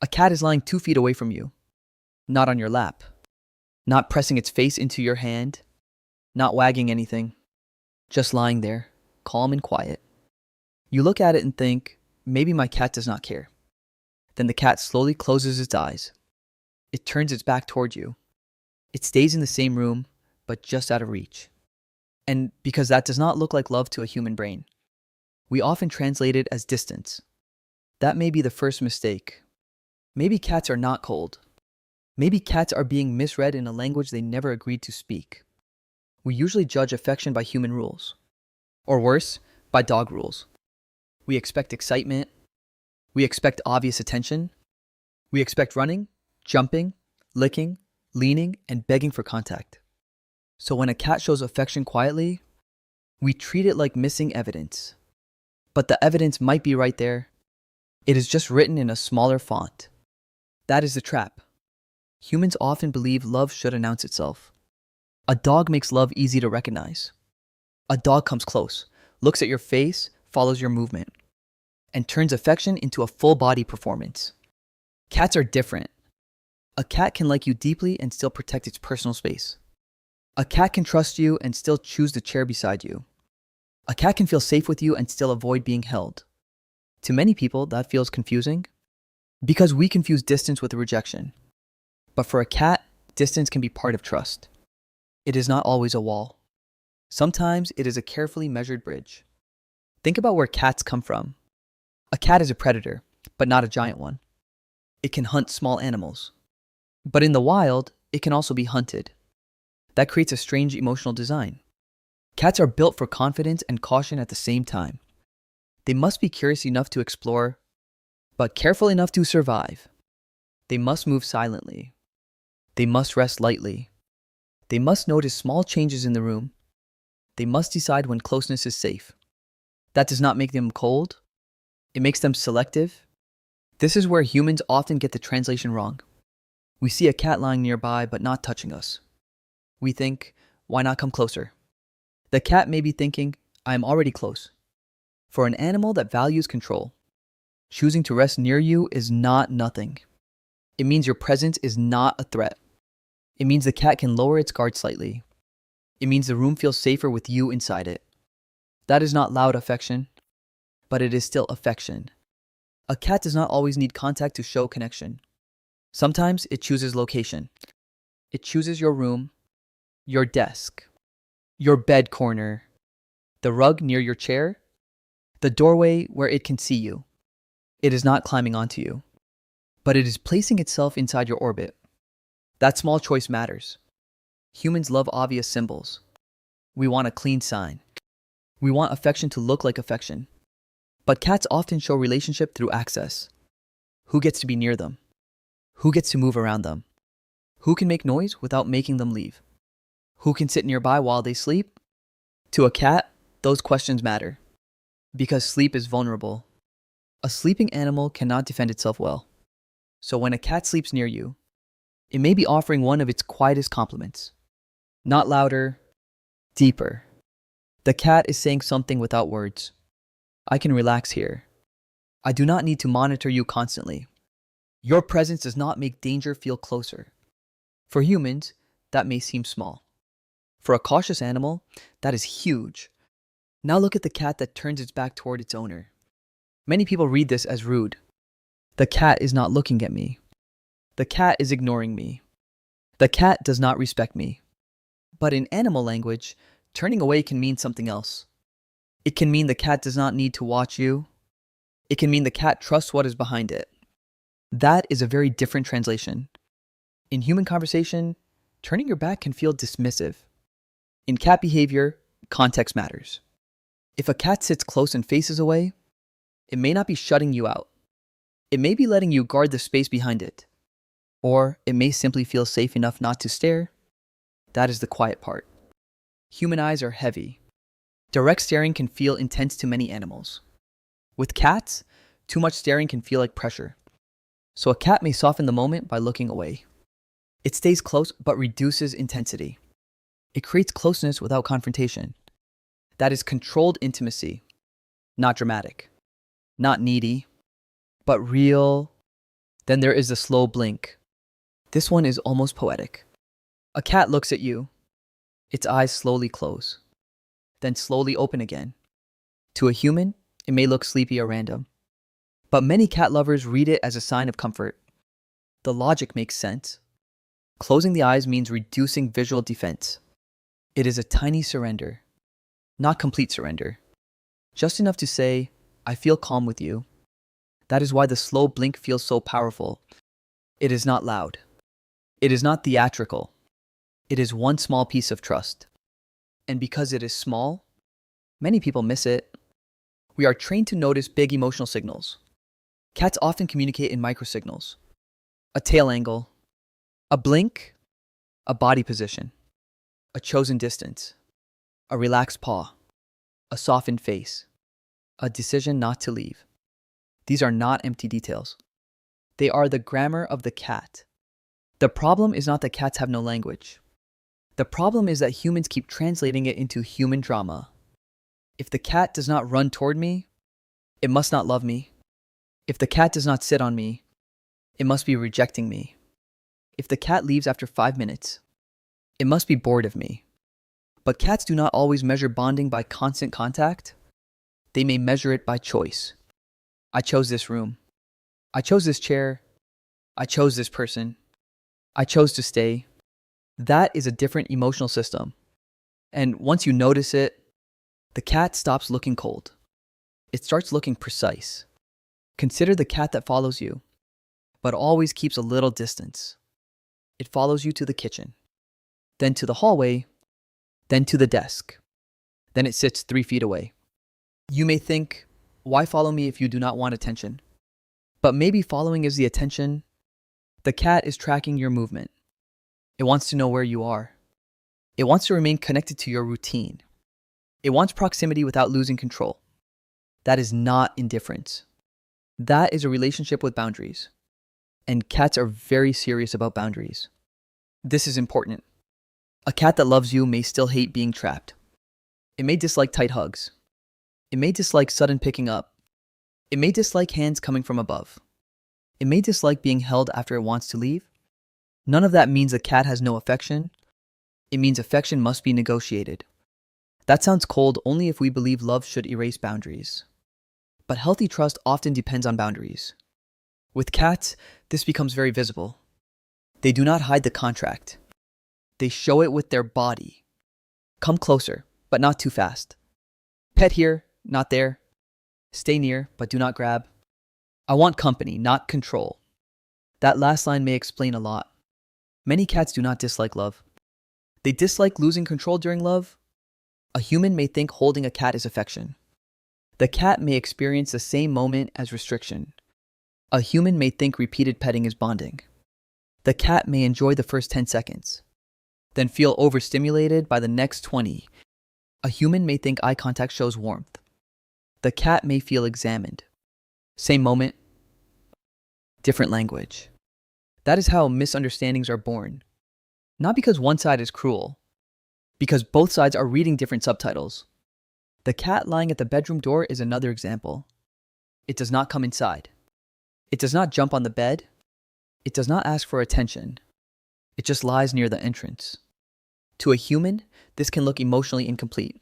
A cat is lying 2 feet away from you, not on your lap, not pressing its face into your hand, not wagging anything, just lying there, calm and quiet. You look at it and think, maybe my cat does not care. Then the cat slowly closes its eyes. It turns its back toward you. It stays in the same room, but just out of reach. And because that does not look like love to a human brain, we often translate it as distance. That may be the first mistake. Maybe cats are not cold. Maybe cats are being misread in a language they never agreed to speak. We usually judge affection by human rules. Or worse, by dog rules. We expect excitement. We expect obvious attention. We expect running, jumping, licking, leaning, and begging for contact. So when a cat shows affection quietly, we treat it like missing evidence. But the evidence might be right there. It is just written in a smaller font. That is the trap. Humans often believe love should announce itself. A dog makes love easy to recognize. A dog comes close, looks at your face, follows your movement, and turns affection into a full-body performance. Cats are different. A cat can like you deeply and still protect its personal space. A cat can trust you and still choose the chair beside you. A cat can feel safe with you and still avoid being held. To many people, that feels confusing because we confuse distance with rejection. But for a cat, distance can be part of trust. It is not always a wall. Sometimes it is a carefully measured bridge. Think about where cats come from. A cat is a predator, but not a giant one. It can hunt small animals. But in the wild, it can also be hunted. That creates a strange emotional design. Cats are built for confidence and caution at the same time. They must be curious enough to explore, but careful enough to survive. They must move silently. They must rest lightly. They must notice small changes in the room. They must decide when closeness is safe. That does not make them cold. It makes them selective. This is where humans often get the translation wrong. We see a cat lying nearby but not touching us. We think, why not come closer? The cat may be thinking, I am already close. For an animal that values control, choosing to rest near you is not nothing. It means your presence is not a threat. It means the cat can lower its guard slightly. It means the room feels safer with you inside it. That is not loud affection, but it is still affection. A cat does not always need contact to show connection. Sometimes it chooses location. It chooses your room, your desk, your bed corner, the rug near your chair, the doorway where it can see you. It is not climbing onto you, but it is placing itself inside your orbit. That small choice matters. Humans love obvious symbols. We want a clean sign. We want affection to look like affection. But cats often show relationship through access. Who gets to be near them? Who gets to move around them? Who can make noise without making them leave? Who can sit nearby while they sleep? To a cat, those questions matter. Because sleep is vulnerable. A sleeping animal cannot defend itself well. So when a cat sleeps near you, it may be offering one of its quietest compliments. Not louder, deeper. The cat is saying something without words. I can relax here. I do not need to monitor you constantly. Your presence does not make danger feel closer. For humans, that may seem small. For a cautious animal, that is huge. Now look at the cat that turns its back toward its owner. Many people read this as rude. The cat is not looking at me. The cat is ignoring me. The cat does not respect me. But in animal language, turning away can mean something else. It can mean the cat does not need to watch you. It can mean the cat trusts what is behind it. That is a very different translation. In human conversation, turning your back can feel dismissive. In cat behavior, context matters. If a cat sits close and faces away, it may not be shutting you out. It may be letting you guard the space behind it. Or it may simply feel safe enough not to stare. That is the quiet part. Human eyes are heavy. Direct staring can feel intense to many animals. With cats, too much staring can feel like pressure. So a cat may soften the moment by looking away. It stays close but reduces intensity. It creates closeness without confrontation. That is controlled intimacy. Not dramatic. Not needy. But real, Then there is the slow blink. This one is almost poetic. A cat looks at you. Its eyes slowly close, then slowly open again. To a human, it may look sleepy or random, but many cat lovers read it as a sign of comfort. The logic makes sense. Closing the eyes means reducing visual defense. It is a tiny surrender, not complete surrender. Just enough to say, I feel calm with you. That is why the slow blink feels so powerful. It is not loud. It is not theatrical. It is one small piece of trust. And because it is small, many people miss it. We are trained to notice big emotional signals. Cats often communicate in microsignals. A tail angle, a blink, a body position, a chosen distance, a relaxed paw, a softened face, a decision not to leave. These are not empty details. They are the grammar of the cat. The problem is not that cats have no language. The problem is that humans keep translating it into human drama. If the cat does not run toward me, it must not love me. If the cat does not sit on me, it must be rejecting me. If the cat leaves after 5 minutes, it must be bored of me. But cats do not always measure bonding by constant contact. They may measure it by choice. I chose this room. I chose this chair. I chose this person. I chose to stay. That is a different emotional system. And once you notice it, the cat stops looking cold. It starts looking precise. Consider the cat that follows you, but always keeps a little distance. It follows you to the kitchen, then to the hallway, then to the desk. Then it sits 3 feet away. You may think, why follow me if you do not want attention? But maybe following is the attention. The cat is tracking your movement. It wants to know where you are. It wants to remain connected to your routine. It wants proximity without losing control. That is not indifference. That is a relationship with boundaries. And cats are very serious about boundaries. This is important. A cat that loves you may still hate being trapped. It may dislike tight hugs. It may dislike sudden picking up. It may dislike hands coming from above. It may dislike being held after it wants to leave. None of that means the cat has no affection. It means affection must be negotiated. That sounds cold only if we believe love should erase boundaries. But healthy trust often depends on boundaries. With cats, this becomes very visible. They do not hide the contract. They show it with their body. Come closer, but not too fast. Pet here, not there. Stay near, but do not grab. I want company, not control. That last line may explain a lot. Many cats do not dislike love. They dislike losing control during love. A human may think holding a cat is affection. The cat may experience the same moment as restriction. A human may think repeated petting is bonding. The cat may enjoy the first 10 seconds, then feel overstimulated by the next 20. A human may think eye contact shows warmth. The cat may feel examined. Same moment, different language. That is how misunderstandings are born. Not because one side is cruel, because both sides are reading different subtitles. The cat lying at the bedroom door is another example. It does not come inside. It does not jump on the bed. It does not ask for attention. It just lies near the entrance. To a human, this can look emotionally incomplete.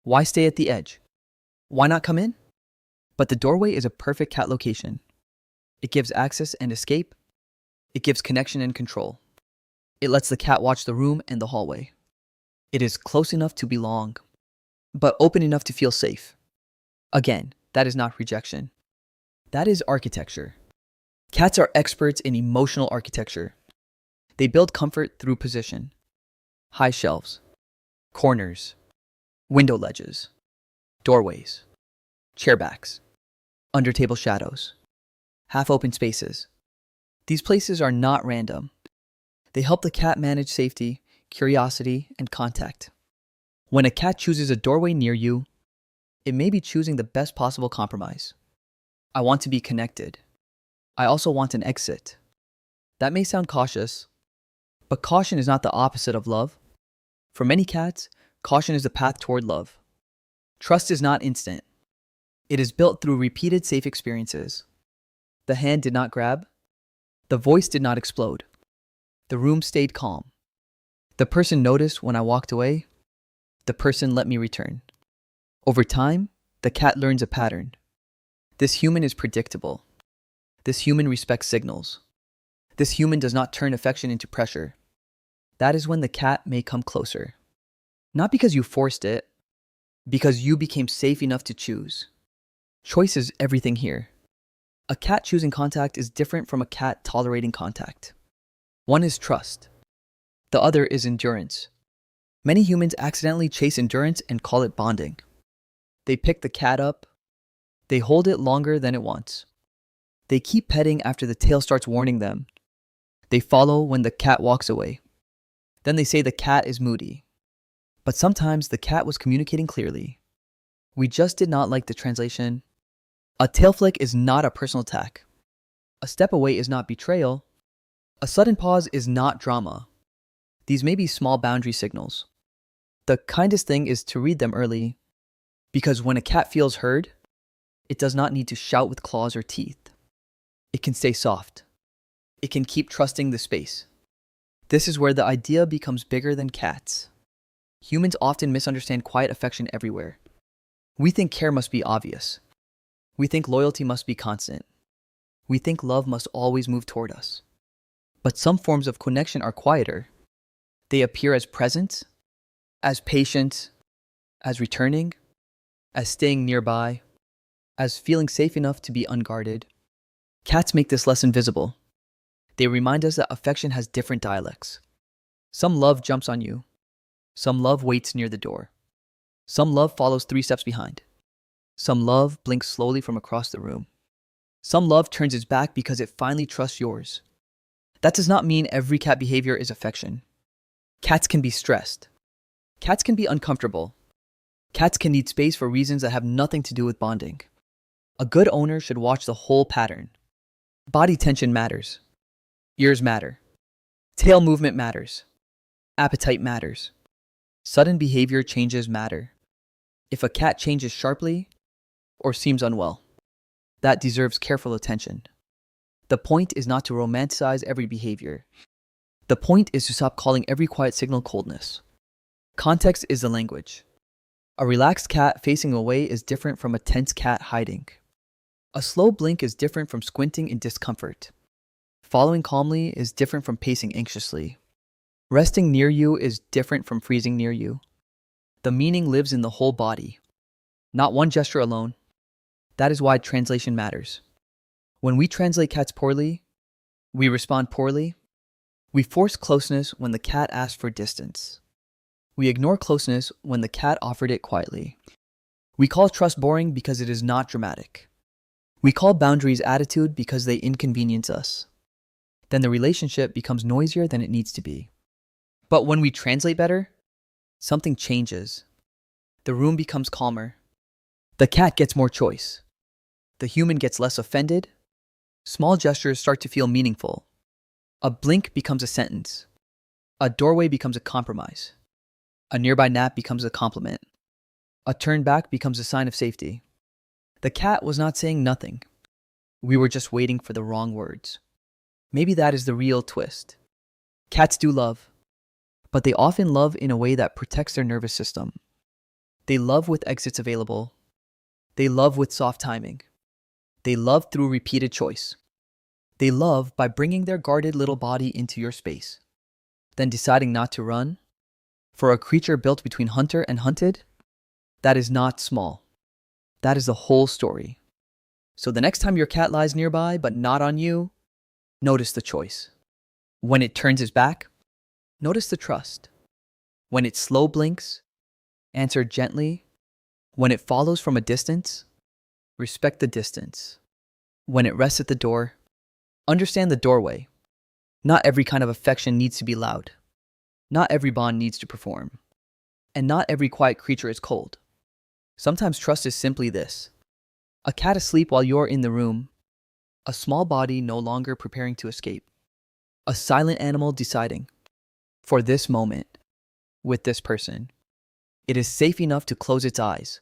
Why stay at the edge? Why not come in? But the doorway is a perfect cat location. It gives access and escape. It gives connection and control. It lets the cat watch the room and the hallway. It is close enough to belong, but open enough to feel safe. Again, that is not rejection. That is architecture. Cats are experts in emotional architecture. They build comfort through position. High shelves, corners, window ledges, doorways, chair backs, under table shadows, half-open spaces. These places are not random. They help the cat manage safety, curiosity, and contact. When a cat chooses a doorway near you, it may be choosing the best possible compromise. I want to be connected. I also want an exit. That may sound cautious, but caution is not the opposite of love. For many cats, caution is the path toward love. Trust is not instant. It is built through repeated safe experiences. The hand did not grab. The voice did not explode. The room stayed calm. The person noticed when I walked away. The person let me return. Over time, the cat learns a pattern. This human is predictable. This human respects signals. This human does not turn affection into pressure. That is when the cat may come closer. Not because you forced it, because you became safe enough to choose. Choice is everything here. A cat choosing contact is different from a cat tolerating contact. One is trust. The other is endurance. Many humans accidentally chase endurance and call it bonding. They pick the cat up. They hold it longer than it wants. They keep petting after the tail starts warning them. They follow when the cat walks away. Then they say the cat is moody. But sometimes the cat was communicating clearly. We just did not like the translation. A tail flick is not a personal attack. A step away is not betrayal. A sudden pause is not drama. These may be small boundary signals. The kindest thing is to read them early, because when a cat feels heard, it does not need to shout with claws or teeth. It can stay soft. It can keep trusting the space. This is where the idea becomes bigger than cats. Humans often misunderstand quiet affection everywhere. We think care must be obvious. We think loyalty must be constant. We think love must always move toward us. But some forms of connection are quieter. They appear as present, as patient, as returning, as staying nearby, as feeling safe enough to be unguarded. Cats make this lesson visible. They remind us that affection has different dialects. Some love jumps on you. Some love waits near the door. Some love follows 3 steps behind. Some love blinks slowly from across the room. Some love turns its back because it finally trusts yours. That does not mean every cat behavior is affection. Cats can be stressed. Cats can be uncomfortable. Cats can need space for reasons that have nothing to do with bonding. A good owner should watch the whole pattern. Body tension matters. Ears matter. Tail movement matters. Appetite matters. Sudden behavior changes matter. If a cat changes sharply or seems unwell, that deserves careful attention. The point is not to romanticize every behavior. The point is to stop calling every quiet signal coldness. Context is the language. A relaxed cat facing away is different from a tense cat hiding. A slow blink is different from squinting in discomfort. Following calmly is different from pacing anxiously. Resting near you is different from freezing near you. The meaning lives in the whole body, not one gesture alone. That is why translation matters. When we translate cats poorly, we respond poorly. We force closeness when the cat asked for distance. We ignore closeness when the cat offered it quietly. We call trust boring because it is not dramatic. We call boundaries attitude because they inconvenience us. Then the relationship becomes noisier than it needs to be. But when we translate better, something changes. The room becomes calmer. The cat gets more choice. The human gets less offended. Small gestures start to feel meaningful. A blink becomes a sentence. A doorway becomes a compromise. A nearby nap becomes a compliment. A turn back becomes a sign of safety. The cat was not saying nothing. We were just waiting for the wrong words. Maybe that is the real twist. Cats do love, but they often love in a way that protects their nervous system. They love with exits available. They love with soft timing. They love through repeated choice. They love by bringing their guarded little body into your space, then deciding not to run. For a creature built between hunter and hunted, that is not small. That is the whole story. So the next time your cat lies nearby but not on you, notice the choice. When it turns its back, notice the trust. When it slow blinks, answer gently. When it follows from a distance, respect the distance. When it rests at the door, understand the doorway. Not every kind of affection needs to be loud. Not every bond needs to perform. And not every quiet creature is cold. Sometimes trust is simply this: a cat asleep while you're in the room, a small body no longer preparing to escape, a silent animal deciding, for this moment, with this person, it is safe enough to close its eyes.